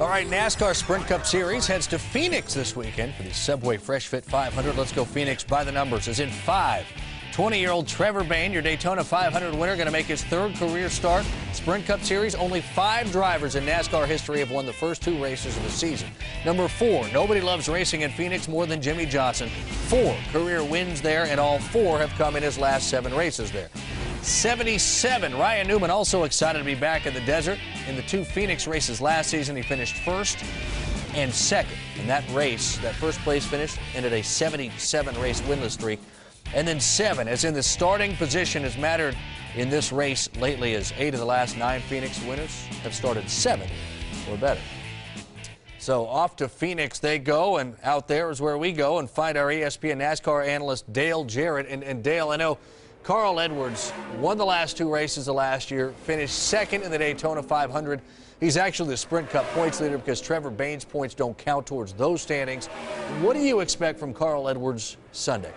All right, NASCAR Sprint Cup Series heads to Phoenix this weekend for the Subway Fresh Fit 500. Let's go Phoenix by the numbers. As in 5. 20-year-old Trevor Bayne, your Daytona 500 winner, going to make his third career start. Sprint Cup Series, only 5 drivers in NASCAR history have won the first 2 races of the season. Number 4, nobody loves racing in Phoenix more than Jimmie Johnson. 4 career wins there, and all 4 have come in his last 7 races there. 77, Ryan Newman also excited to be back in the desert. In the 2 Phoenix races last season, he finished 1st and 2nd. In that race, that first place finish ended a 77 race winless streak. And then 7, as in the starting position has mattered in this race lately, as 8 of the last 9 Phoenix winners have started 7 or better. So off to Phoenix they go, and out there is where we go and find our ESPN NASCAR analyst Dale Jarrett. And Dale, I know Carl Edwards won the last 2 races of last year, finished 2nd in the Daytona 500. He's actually the Sprint Cup points leader because Trevor Bayne's points don't count towards those standings. What do you expect from Carl Edwards Sunday?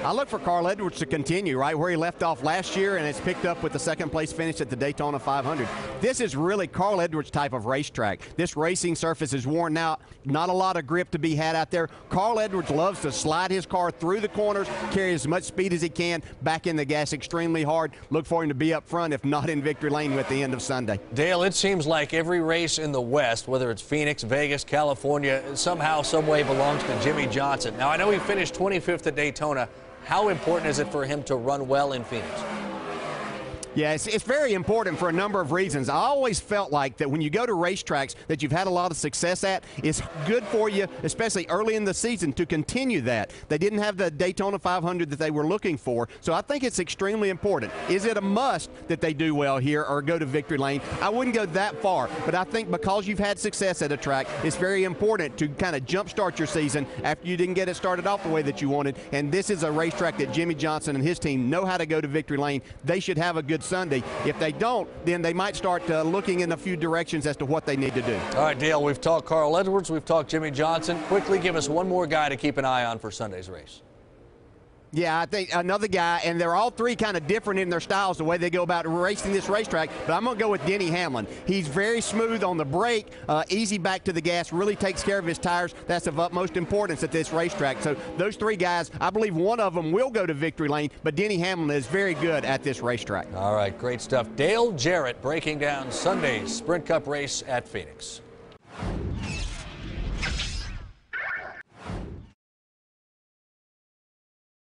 I look for Carl Edwards to continue right where he left off last year, and it's picked up with the 2nd place finish at the Daytona 500. This is really Carl Edwards type of racetrack. This racing surface is worn out, not a lot of grip to be had out there. Carl Edwards loves to slide his car through the corners, carry as much speed as he can, back in the gas extremely hard. Look for him to be up front, if not in victory lane at the end of Sunday. Dale, it seems like every race in the West, whether it's Phoenix, Vegas, California, somehow, some way belongs to Jimmie Johnson. Now, I know he finished 25th at Daytona. How important is it for him to run well in Phoenix? Yeah, it's very important for a number of reasons. I always felt like that when you go to racetracks that you've had a lot of success at, it's good for you, especially early in the season, to continue that. They didn't have the Daytona 500 that they were looking for, so I think it's extremely important. Is it a must that they do well here or go to victory lane? I wouldn't go that far, but I think because you've had success at a track, it's very important to kind of jumpstart your season after you didn't get it started off the way that you wanted, and this is a racetrack that Jimmie Johnson and his team know how to go to victory lane. They should have a good Sunday. If they don't, then they might start looking in a few directions as to what they need to do. All right, Dale, we've talked Carl Edwards, we've talked Jimmie Johnson. Quickly give us one more guy to keep an eye on for Sunday's race. Yeah, I think another guy, and they're all 3 kind of different in their styles, the way they go about racing this racetrack, but I'm going to go with Denny Hamlin. He's very smooth on the brake, easy back to the gas, really takes care of his tires. That's of utmost importance at this racetrack. So those 3 guys, I believe one of them will go to victory lane, but Denny Hamlin is very good at this racetrack. All right, great stuff. Dale Jarrett breaking down Sunday's Sprint Cup race at Phoenix.